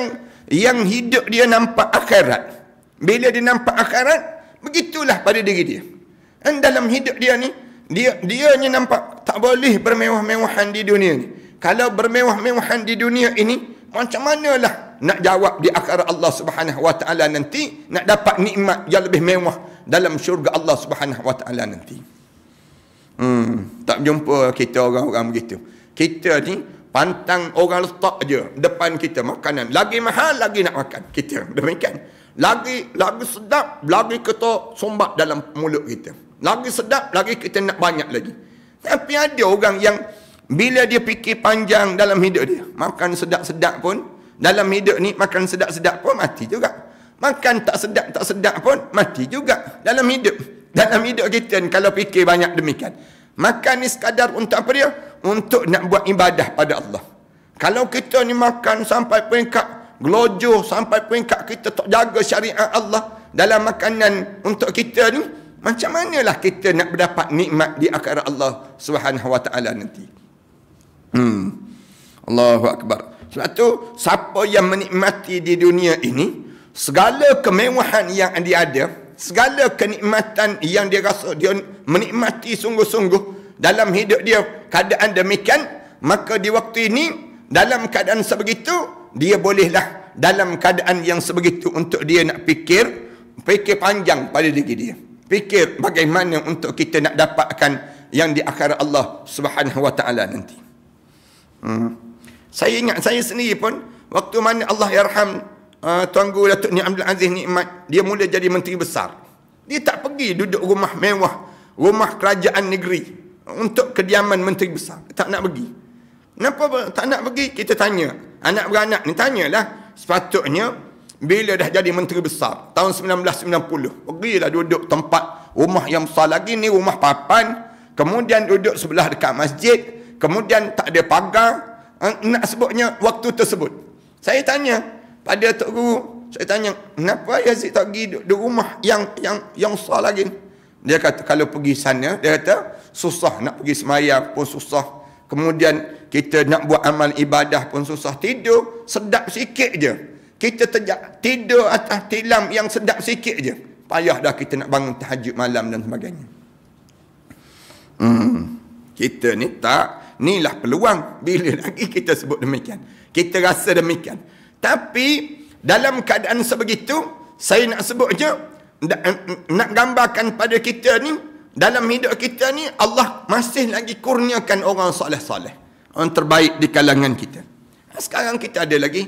yang hidup dia nampak akhirat. Bila dia nampak akhirat, begitulah pada diri dia. Dan dalam hidup dia ni, dia ni nampak tak boleh bermewah-mewahan di dunia ni. Kalau bermewah-mewahan di dunia ini, macam manalah nak jawab di akhirat Allah Subhanahu Wa Taala nanti, nak dapat nikmat yang lebih mewah dalam syurga Allah Subhanahu Wa Taala nanti. Tak jumpa kita orang-orang begitu. Kita ni pantang orang letak je depan kita makanan, lagi mahal lagi nak makan. Kita demikian. Lagi sedap, lagi kita sombat dalam mulut kita. Lagi sedap, lagi kita nak banyak lagi. Tapi ada orang yang bila dia fikir panjang dalam hidup dia, makan sedap-sedap pun dalam hidup ni, makan sedap-sedap pun mati juga. Makan tak sedap pun mati juga dalam hidup. Dalam hidup kita ni, kalau fikir banyak demikian. Makan ni sekadar untuk apa dia? Untuk nak buat ibadah pada Allah. Kalau kita ni makan sampai peringkat gelojoh, sampai peringkat kita tak jaga syariat Allah dalam makanan untuk kita ni, macam manalah kita nak mendapat nikmat di akhirat Allah Subhanahu Wa Taala nanti. Allahu Akbar. Sebab tu, siapa yang menikmati di dunia ini, segala kemewahan yang dia ada, segala kenikmatan yang dia rasa, dia menikmati sungguh-sungguh dalam hidup dia, keadaan demikian, maka di waktu ini, dalam keadaan sebegitu, dia bolehlah dalam keadaan yang sebegitu untuk dia nak fikir panjang pada diri dia. Fikir bagaimana untuk kita nak dapatkan yang di akhirat Allah Subhanahu Wa Taala nanti. Saya ingat saya sendiri pun, waktu mana Allah yarham Tuan Guru Datuk Ni Abdul Aziz Nikmat, dia mula jadi menteri besar. Dia tak pergi duduk rumah mewah, rumah kerajaan negeri untuk kediaman menteri besar. Tak nak pergi. Kenapa tak nak pergi? Kita tanya. Anak beranak ni tanyalah. Sepatutnya bila dah jadi menteri besar tahun 1990, pergilah duduk tempat rumah yang besar lagi ni, rumah papan, kemudian duduk sebelah dekat masjid, kemudian tak ada pagar. Nak sebutnya waktu tersebut, saya tanya pada Tok Guru, saya tanya, kenapa Yazid tak pergi duduk rumah yang besar lagi? Dia kata, kalau pergi sana, dia kata, susah nak pergi semayang pun susah. Kemudian kita nak buat amal ibadah pun susah. Tidur sedap sikit je, kita tidur atas tilam yang sedap sikit je, payah dah kita nak bangun tahajud malam dan sebagainya. Kita ni tak, inilah peluang. Bila lagi kita sebut demikian, kita rasa demikian. Tapi dalam keadaan sebegitu, saya nak sebut je, nak gambarkan pada kita ni, dalam hidup kita ni, Allah masih lagi kurniakan orang soleh-soleh, orang terbaik di kalangan kita. Sekarang kita ada lagi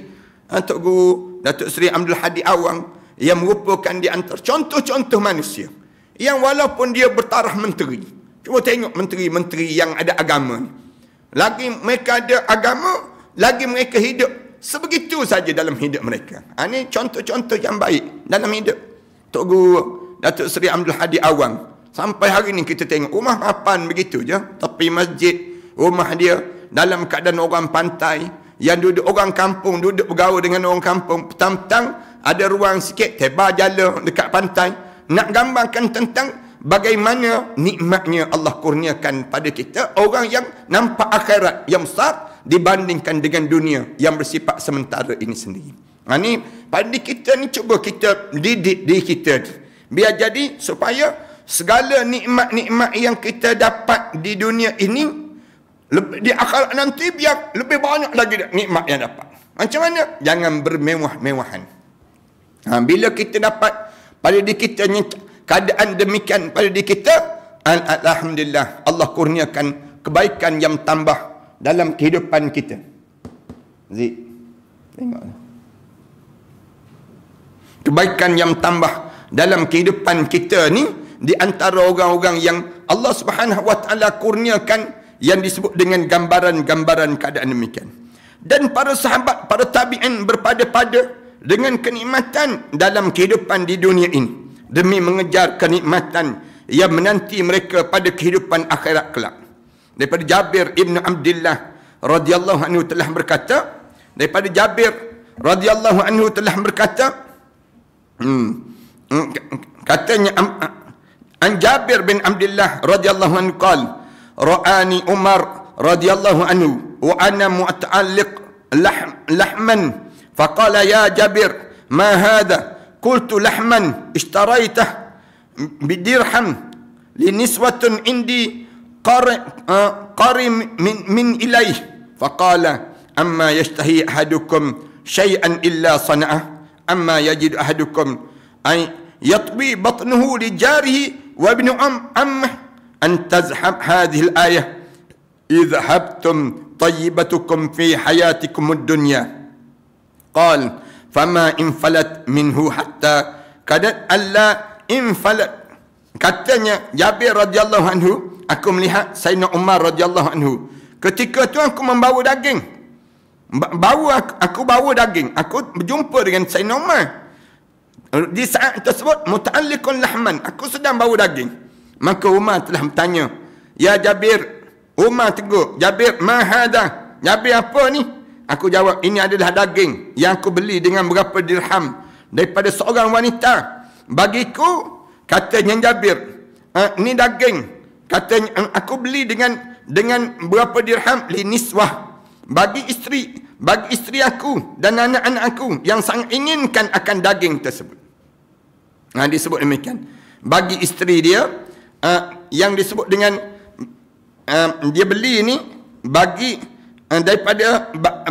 Tok Guru Datuk Seri Abdul Hadi Awang, yang merupakan di antara contoh-contoh manusia yang walaupun dia bertaraf menteri, cuba tengok menteri-menteri yang ada agama ni, lagi mereka ada agama, lagi mereka hidup sebegitu saja dalam hidup mereka. Ini contoh-contoh yang baik dalam hidup. Tok Guru Datuk Seri Abdul Hadi Awang, sampai hari ni kita tengok rumah papan begitu je, tepi masjid, rumah dia dalam keadaan orang pantai, yang duduk orang kampung, duduk bergaul dengan orang kampung, petang-petang ada ruang sikit, tebar jala dekat pantai, nak gambarkan tentang bagaimana nikmatnya Allah kurniakan pada kita orang yang nampak akhirat yang besar dibandingkan dengan dunia yang bersifat sementara ini sendiri. Ini pada kita ni cuba kita didik diri kita biar jadi supaya segala nikmat-nikmat yang kita dapat di dunia ini di akhirat nanti biar lebih banyak lagi nikmat yang dapat. Macam mana? Jangan bermewah-mewahan. Bila kita dapat pada diri kita keadaan demikian pada diri kita, alhamdulillah Allah kurniakan kebaikan yang tambah dalam kehidupan kita. Zik, tengok. Kebaikan yang tambah dalam kehidupan kita ni di antara orang-orang yang Allah Subhanahu wa taala kurniakan yang disebut dengan gambaran-gambaran keadaan demikian. Dan para sahabat, para tabi'in berpada-pada dengan kenikmatan dalam kehidupan di dunia ini demi mengejar kenikmatan yang menanti mereka pada kehidupan akhirat kelak. Daripada Jabir ibn Abdullah radhiyallahu anhu telah berkata, daripada Jabir radhiyallahu anhu telah berkata, katanya an Jabir bin Abdullah radhiyallahu anhu qala ra'ani Umar radhiyallahu anhu wa ana mu'talliq lahman faqala ya Jabir ma hadha qultu lahman ishtaraitah bidirham liniswatun indi qari min ilayh faqala amma yashtahi ahadukum shay'an illa sana'ah amma yajid ahadukum ay yatwi batnuhu li jarihi wa ibnu ammah an tazhab hadhihi al-ayah idhabtum tayyibatukum fi hayatikum ad-dunya qal fama infalat minhu hatta kadat alla infalat. Katanya Jabir radhiyallahu anhu, aku melihat Sayyidina Umar radhiyallahu anhu ketika tu aku membawa daging, aku bawa daging, aku berjumpa dengan Sayyidina Umar di saat tersebut muta'alliqun lahman, aku sedang bawa daging. Maka Umar telah bertanya, ya Jabir, Umar tegur, Jabir, ma hadha, Jabir apa ni? Aku jawab, ini adalah daging yang aku beli dengan berapa dirham daripada seorang wanita. Bagiku, katanya Jabir, ni daging, katanya aku beli dengan berapa dirham li niswah, bagi isteri aku dan anak-anak aku yang sangat inginkan akan daging tersebut. Disebut demikian. Bagi isteri dia, yang disebut dengan dia beli ni bagi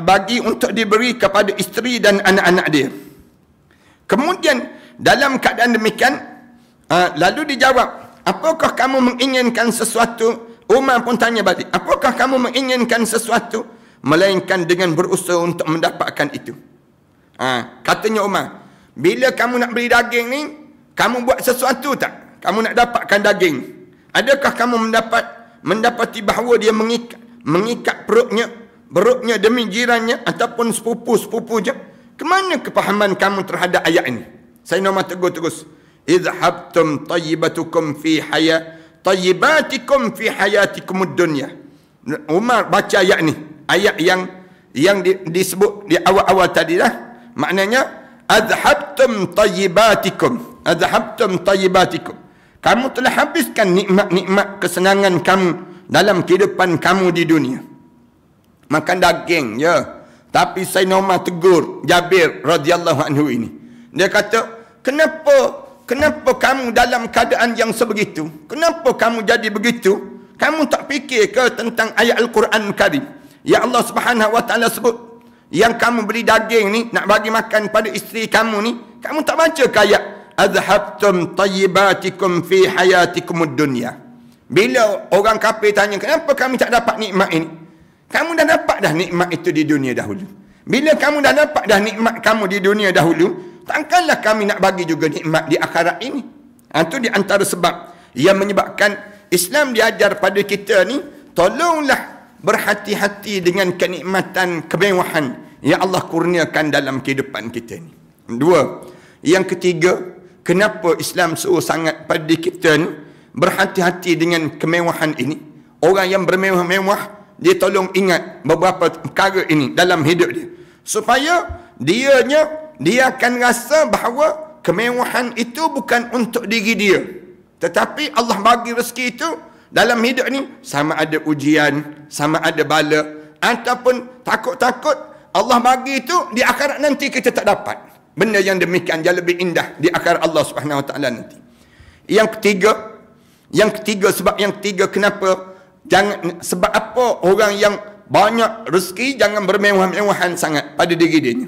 bagi untuk diberi kepada isteri dan anak-anak dia. Kemudian dalam keadaan demikian, lalu dijawab, apakah kamu menginginkan sesuatu? Umar pun tanya balik, apakah kamu menginginkan sesuatu melainkan dengan berusaha untuk mendapatkan itu? Katanya Umar, bila kamu nak beli daging ni, kamu buat sesuatu tak? Kamu nak dapatkan daging, adakah kamu mendapati bahawa dia mengikat perutnya demi jirannya ataupun sepupu-sepupu je? Kemana kepahaman kamu terhadap ayat ini? Sayyidina Umar tegur terus, idhabtum tayyibatukum fi tayyibatikum fi hayatikum ad-dunya. Umar baca ayat ni, ayat yang disebut di awal-awal tadi lah. Maknanya adhabtum tayyibatikum, adhabtum tayyibatikum, kamu telah habiskan nikmat-nikmat kesenangan kamu dalam kehidupan kamu di dunia. Makan daging ya. Tapi Sayyidina Umar tegur Jabir radhiyallahu anhu ini. Dia kata, kenapa kamu dalam keadaan yang sebegitu? Kenapa kamu jadi begitu? Kamu tak fikir ke tentang ayat Al-Quran Karim? Ya Allah Subhanahu wa taala sebut yang kamu beli daging ni nak bagi makan pada isteri kamu ni, kamu tak baca ke ayat adhabtum tayyibatikum fi hayatikum ad-dunya? Bila orang kafir tanya, kenapa kami tak dapat nikmat ini? Kamu dah dapat dah nikmat itu di dunia dahulu. Bila kamu dah dapat dah nikmat kamu di dunia dahulu, takkanlah kami nak bagi juga nikmat di akhirat ini. Itu di antara sebab yang menyebabkan Islam diajar pada kita ni, tolonglah berhati-hati dengan kenikmatan kemewahan yang Allah kurniakan dalam kehidupan kita ni. Dua. Yang ketiga, kenapa Islam suruh sangat pada kita ni berhati-hati dengan kemewahan ini. Orang yang bermewah-mewah, dia tolong ingat beberapa perkara ini dalam hidup dia, supaya dia akan rasa bahawa kemewahan itu bukan untuk diri dia, tetapi Allah bagi rezeki itu dalam hidup ni, sama ada ujian, sama ada bala, ataupun takut-takut Allah bagi itu di akhirat nanti kita tak dapat benda yang demikian, yang lebih indah di akhirat Allah Subhanahu Wa Taala nanti. Yang ketiga sebab yang ketiga, kenapa sebab apa orang yang banyak rezeki jangan bermewah-mewahan sangat pada diri dia ni.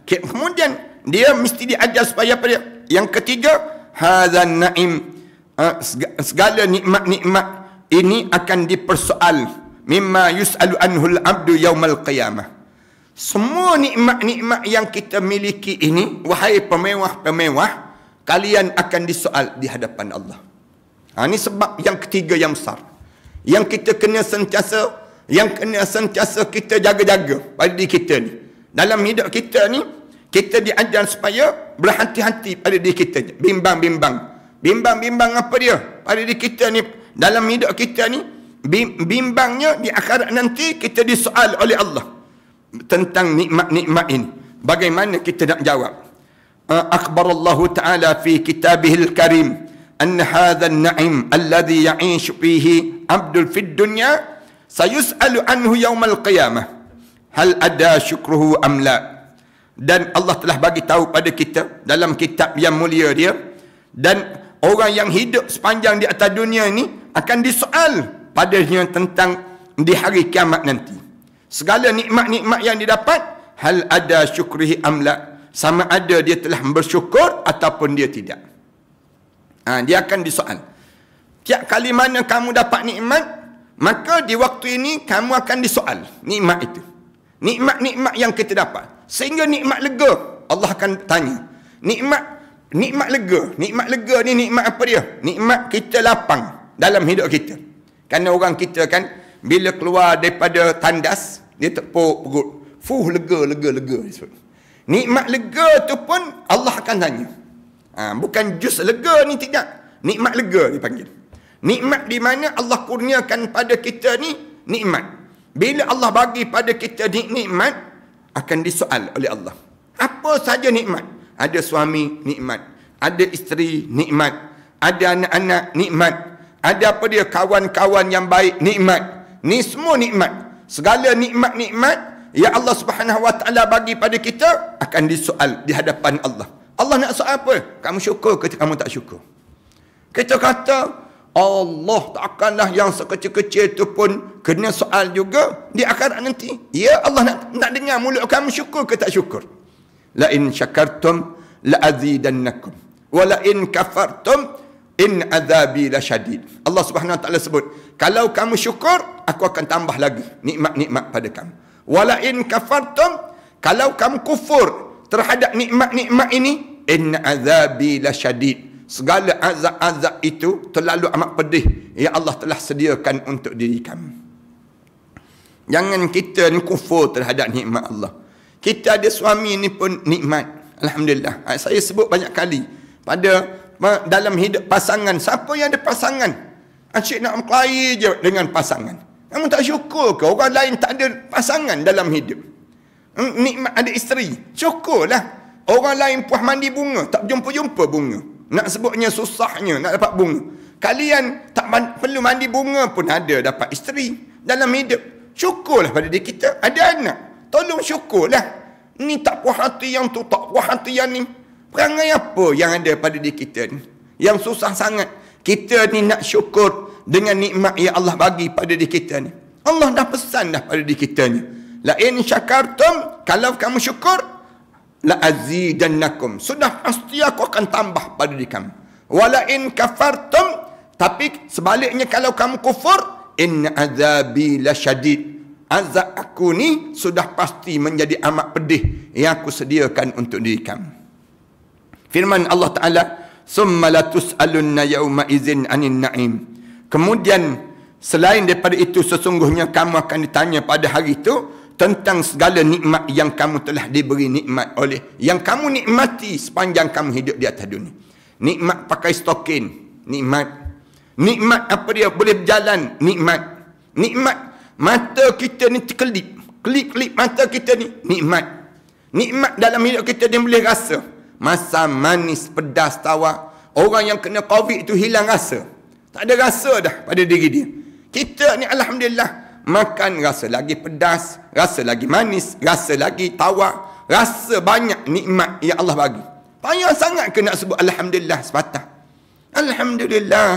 Kemudian dia mesti diajar supaya apa dia? Yang ketiga, hadzan naim, segala nikmat-nikmat ini akan dipersoal, mimma yus'alu anhul abdu yaumal qiyamah. Semua nikmat-nikmat yang kita miliki ini, wahai pemewah-pemewah, kalian akan disoal di hadapan Allah. Ini sebab yang ketiga yang besar, yang kita kena sentiasa kita jaga-jaga pada diri kita ni. Dalam hidup kita ni, kita diajar supaya berhati-hati pada diri kita. Bimbang apa dia pada diri kita ni, dalam hidup kita ni. Bimbangnya di akhirat nanti kita disoal oleh Allah tentang nikmat-nikmat ini. Bagaimana kita nak jawab? Akhbarallahu ta'ala fi kitabihil karim anna hadha an-na'im alladhi ya'ishu fihi abdul fid dunya sayus'alu anhu yawmal qiyamah hal ada syukruhu am la. Dan Allah telah bagi tahu pada kita dalam kitab yang mulia dia, dan orang yang hidup sepanjang di atas dunia ini akan disoal padanya tentang di hari kiamat nanti. Segala nikmat-nikmat yang didapat, hal ada syukrihi amla, sama ada dia telah bersyukur ataupun dia tidak. Dia akan disoal. Tiap kali mana kamu dapat nikmat, maka di waktu ini kamu akan disoal nikmat itu. Nikmat-nikmat yang kita dapat. Sehingga nikmat lega, Allah akan tanya. Nikmat lega ni nikmat apa dia? Nikmat kita lapang dalam hidup kita. Kerana orang kita kan, bila keluar daripada tandas, dia tepuk perut. Lega. Nikmat lega tu pun Allah akan tanya. Bukan jus lega ni, tidak. Nikmat lega dipanggil. Nikmat di mana Allah kurniakan pada kita ni nikmat. Bila Allah bagi pada kita nikmat, akan disoal oleh Allah. Apa saja nikmat? Ada suami nikmat, ada isteri nikmat, ada anak-anak nikmat, ada apa dia, kawan-kawan yang baik nikmat. Ni semua nikmat. Segala nikmat-nikmat yang Allah Subhanahu Wa Taala bagi pada kita akan disoal di hadapan Allah. Allah nak soal apa? Kamu syukur ke kamu tak syukur? Kita kata Allah takkanlah yang sekecil-kecil tu pun kena soal juga di akhirat nanti. Ya, Allah nak dengar mulut kamu syukur ke tak syukur. La in syakartum la azidannakum wa la in kafartum in azabi lasyadid. Allah Subhanahu Wa Taala sebut, kalau kamu syukur, aku akan tambah lagi nikmat-nikmat pada kamu. Wala in kafartum, kalau kamu kufur terhadap nikmat-nikmat ini, in azabi lasyadid. Segala azab-azab itu terlalu amat pedih yang Allah telah sediakan untuk diri kamu. Jangan kita ni kufur terhadap nikmat Allah. Kita ada suami ni pun nikmat, alhamdulillah. Saya sebut banyak kali pada dalam hidup pasangan. Siapa yang ada pasangan, asyik nak berkelahi je dengan pasangan. Kamu tak syukur ke orang lain tak ada pasangan dalam hidup? Nikmat ada isteri, syukurlah. Orang lain puas mandi bunga, tak jumpa-jumpa bunga. Nak sebutnya susahnya nak dapat bunga. Kalian tak perlu mandi bunga pun ada dapat isteri dalam hidup. Syukurlah pada diri kita ada anak. Tolong syukurlah. Ni tak puas hati yang tu, tak puas hati yang ni. Perangai apa yang ada pada diri kita ni? Yang susah sangat. Kita ni nak syukur dengan nikmat yang Allah bagi pada diri kita ni. Allah dah pesan dah pada diri kita ni. La in syakartum, kalau kamu syukur, la azidannakum, sudah pasti aku akan tambah pada diri kamu. Wala in kafartum, tapi sebaliknya kalau kamu kufur, in azabi lasyadid, azab aku ni sudah pasti menjadi amat pedih yang aku sediakan untuk diri kamu. Firman Allah Ta'ala, summa latus'alunna yawma izin anin na'im. Kemudian selain daripada itu, sesungguhnya kamu akan ditanya pada hari itu tentang segala nikmat yang kamu telah diberi nikmat oleh, yang kamu nikmati sepanjang kamu hidup di atas dunia. Nikmat pakai stokin, nikmat. Nikmat apa dia? Boleh berjalan, nikmat. Nikmat mata kita ni terkelip, kelip-kelip mata kita ni, nikmat. Nikmat dalam hidup kita dia boleh rasa. Masam, manis, pedas, tawar. Orang yang kena COVID itu hilang rasa. Tak ada rasa dah pada diri dia. Kita ni alhamdulillah, makan rasa lagi pedas, rasa lagi manis, rasa lagi tawar, rasa banyak nikmat yang Allah bagi. Payah sangat ke nak sebut alhamdulillah sepatah. Alhamdulillah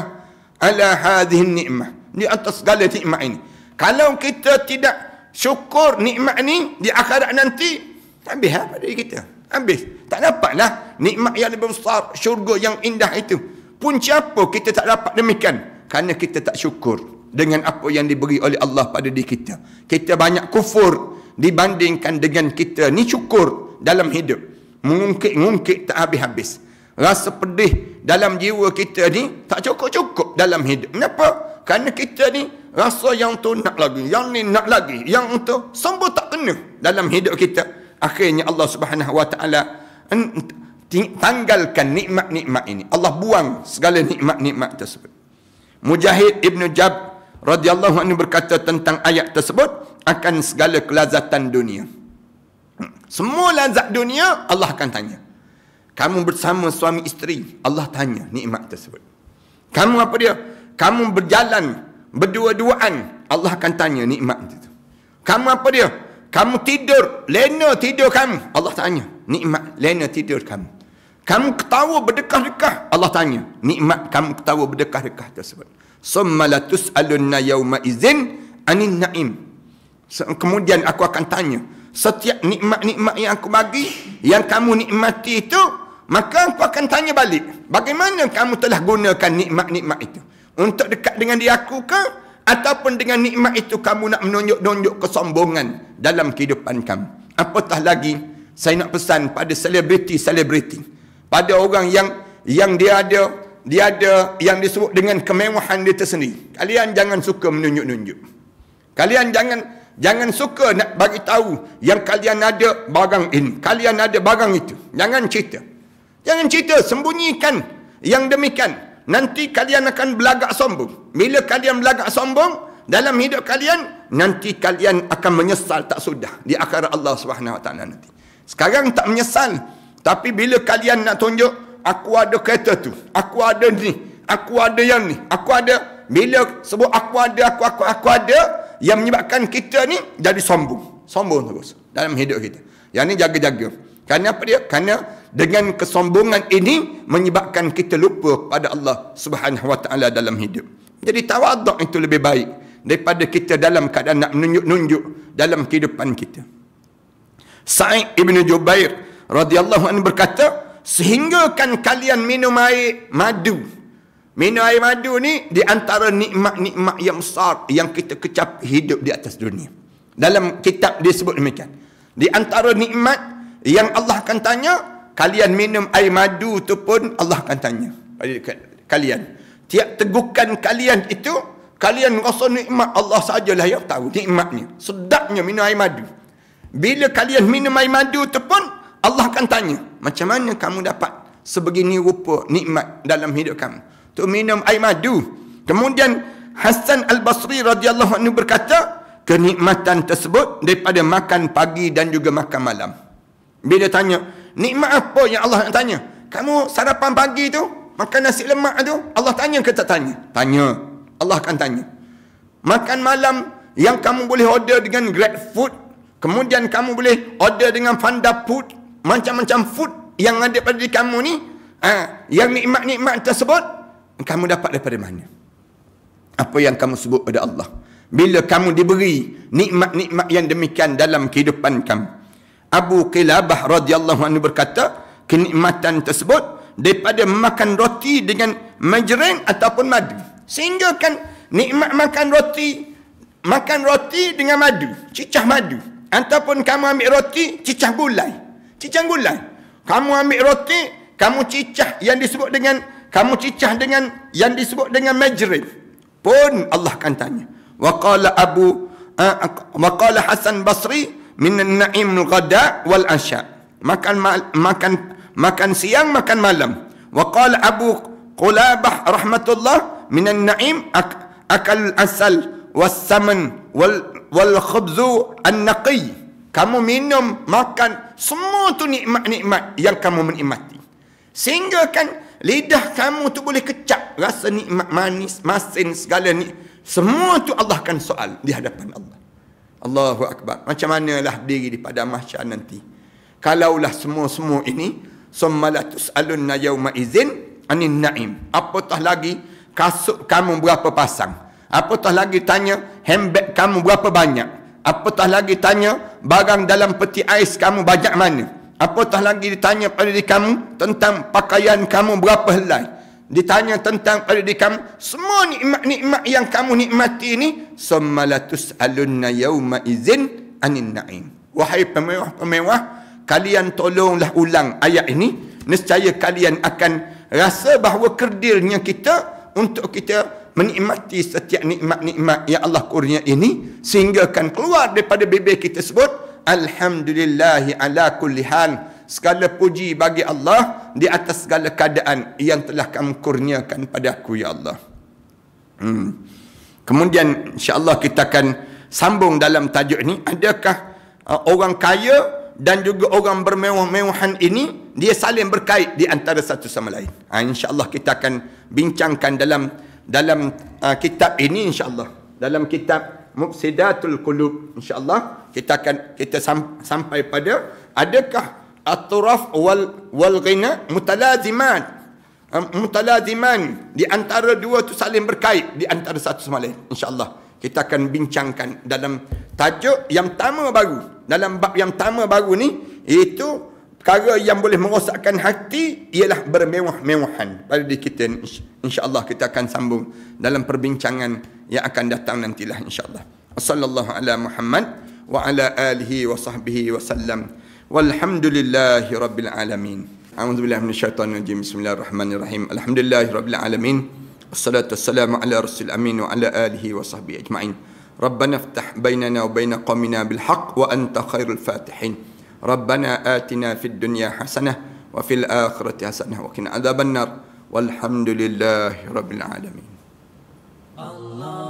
ala hadhihi ni'mah, di atas segala nikmat ini. Kalau kita tidak syukur nikmat ni di akhirat nanti, habis apa diri kita? Habis. Tak dapatlah nikmat yang lebih besar, syurga yang indah itu. Punca apa kita tak dapat demikian? Kerana kita tak syukur dengan apa yang diberi oleh Allah pada diri kita. Kita banyak kufur dibandingkan dengan kita ni syukur dalam hidup. Mengungkit-ngungkit tak habis-habis. Rasa pedih dalam jiwa kita ni tak cukup-cukup dalam hidup. Kenapa? Kerana kita ni rasa yang tu nak lagi, yang ni nak lagi, yang tu semua tak kena dalam hidup kita. Akhirnya Allah Subhanahu Wa Taala tanggalkan nikmat-nikmat ini. Allah buang segala nikmat-nikmat tersebut. Mujahid Ibn Jab radhiyallahu anhu berkata tentang ayat tersebut, akan segala kelazatan dunia. Semua lazat dunia Allah akan tanya. Kamu bersama suami isteri, Allah tanya nikmat tersebut. Kamu apa dia? Kamu berjalan berdua-duaan, Allah akan tanya nikmat itu. Kamu apa dia? Kamu tidur, lena tidur kamu, Allah tanya nikmat lena tidur kamu. Kamu ketawa berdekah-dekah, Allah tanya nikmat kamu ketawa berdekah-dekah tersebut. Summa la tus'alunna yawma idzin anin na'im. Kemudian aku akan tanya setiap nikmat-nikmat yang aku bagi, yang kamu nikmati itu, maka aku akan tanya balik, bagaimana kamu telah gunakan nikmat-nikmat itu? Untuk dekat dengan dia aku ke? Ataupun dengan nikmat itu kamu nak menunjuk-nunjuk kesombongan dalam kehidupan kamu? Apatah lagi saya nak pesan pada selebriti-selebriti, pada orang yang dia ada yang disebut dengan kemewahan dia tersendiri. Kalian jangan suka menunjuk-nunjuk. Kalian jangan suka nak bagi tahu yang kalian ada barang ini, kalian ada barang itu. Jangan cerita. Jangan cerita, sembunyikan yang demikian. Nanti kalian akan belagak sombong. Bila kalian belagak sombong dalam hidup kalian, nanti kalian akan menyesal tak sudah di akhirat Allah Subhanahu Wa Taala nanti. Sekarang tak menyesal, tapi bila kalian nak tunjuk, aku ada kereta tu, aku ada ni, aku ada yang ni, aku ada. Bila sebut aku ada, yang menyebabkan kita ni jadi sombong terus dalam hidup kita. Yang ni jaga-jaga. Kerana apa dia? Kerana dengan kesombongan ini menyebabkan kita lupa pada Allah Subhanahu Wa Taala dalam hidup. Jadi tawaduk itu lebih baik daripada kita dalam keadaan nak menunjuk-nunjuk dalam kehidupan kita. Sa'id Ibn Jubair radhiyallahu anhu berkata, sehinggakan kalian minum air madu. Minum air madu ni di antara nikmat-nikmat yang besar yang kita kecap hidup di atas dunia. Dalam kitab disebut demikian. Di antara nikmat yang Allah akan tanya, kalian minum air madu tu pun Allah akan tanya pada kalian. Tiap tegukan kalian itu, kalian rasa nikmat, Allah sajalah yang tahu nikmatnya. Sedapnya minum air madu. Bila kalian minum air madu tu pun Allah akan tanya, macam mana kamu dapat sebegini rupa nikmat dalam hidup kamu? Tu minum air madu. Kemudian Hasan Al-Basri radhiyallahu anhu berkata, kenikmatan tersebut daripada makan pagi dan juga makan malam. Bila tanya, nikmat apa yang Allah nak tanya? Kamu sarapan pagi tu, makan nasi lemak tu, Allah tanya ke tak tanya? Tanya. Allah akan tanya. Makan malam yang kamu boleh order dengan GrabFood, kemudian kamu boleh order dengan Fanda Food, macam-macam food yang ada pada diri kamu ni, yang nikmat-nikmat tersebut, kamu dapat daripada mana? Apa yang kamu sebut pada Allah? Bila kamu diberi nikmat-nikmat yang demikian dalam kehidupan kamu. Abu Qilabah radhiyallahu anhu berkata, kenikmatan tersebut daripada makan roti dengan majrin ataupun madu. Sehingga kan nikmat makan roti dengan madu, cicah madu. Ataupun kamu ambil roti, cicah gulai. Cicah gulai. Kamu ambil roti, kamu cicah yang disebut dengan yang disebut dengan majrin. Pun Allah akan tanya. Wa qala wa qala Hasan Basri min an-na'im al-ghada wal asya. Makan siang, makan malam. Wa qala Abu Qulabah rahmatullah min an-na'im akal asal was saman wal khubzu an-naqi. Kamu minum, makan, semua tu nikmat-nikmat yang kamu menikmati. Sehingga kan lidah kamu tu boleh kecap rasa nikmat manis, masin, segala ni. Semua tu Allah akan soal di hadapan Allah. Allahu Akbar. Macam manalah diri di pada mahsyar nanti. Kalaulah semua-semua ini, summa la tus'alunna yawma idzin anin na'im. Apatah lagi kasut kamu berapa pasang? Apatah lagi tanya handbag kamu berapa banyak? Apatah lagi tanya barang dalam peti ais kamu banyak mana? Apatah lagi ditanya pada diri kamu tentang pakaian kamu berapa helai? Ditanya tentang pada diri kamu semua nikmat-nikmat yang kamu nikmati ini. Summa la tus'alunna yawma idzin anin na'im. Wahai pemewah-pemewah, kalian tolonglah ulang ayat ini. Nescaya kalian akan rasa bahawa kerdilnya kita untuk kita menikmati setiap nikmat-nikmat yang Allah kurnia ini, sehingga akan keluar daripada bibir kita sebut alhamdulillahi ala kulli hal. Segala puji bagi Allah di atas segala keadaan yang telah kamu kurniakan pada aku, ya Allah. Kemudian insya-Allah kita akan sambung dalam tajuk ini. Adakah orang kaya dan juga orang bermewah-mewahan ini dia saling berkait di antara satu sama lain? Insya-Allah kita akan bincangkan dalam kitab ini, insya-Allah. Dalam kitab Mufsidatul Qulub, insya-Allah kita sampai pada adakah at-turaf wal ghina mutalaziman di antara dua tu saling berkait di antara satu sama lain. Insya-Allah kita akan bincangkan dalam tajuk yang pertama baru, dalam bab yang pertama baru ni, iaitu perkara yang boleh merosakkan hati ialah bermewah-mewahan pada diri kita. InsyaAllah kita akan sambung dalam perbincangan yang akan datang nantilah, insyaAllah. Wassallallahu ala Muhammad wa ala alihi wa sahbihi wa sallam. Walhamdulillahi rabbil alamin. A'udzubillahi minasyaitonir rajim. Bismillahirrahmanirrahim. Alhamdulillahi rabbil alamin. Wassalatu wassalamu ala rasul amin wa ala alihi wa sahbihi ajma'in. Rabbana iftah bainana wa baina qaumina bil haqq wa anta khairul fatihin. ربنا آتنا في الدنيا حسنة وفي الآخرة حسنة وقنا عذاب النار والحمد لله رب العالمين. الله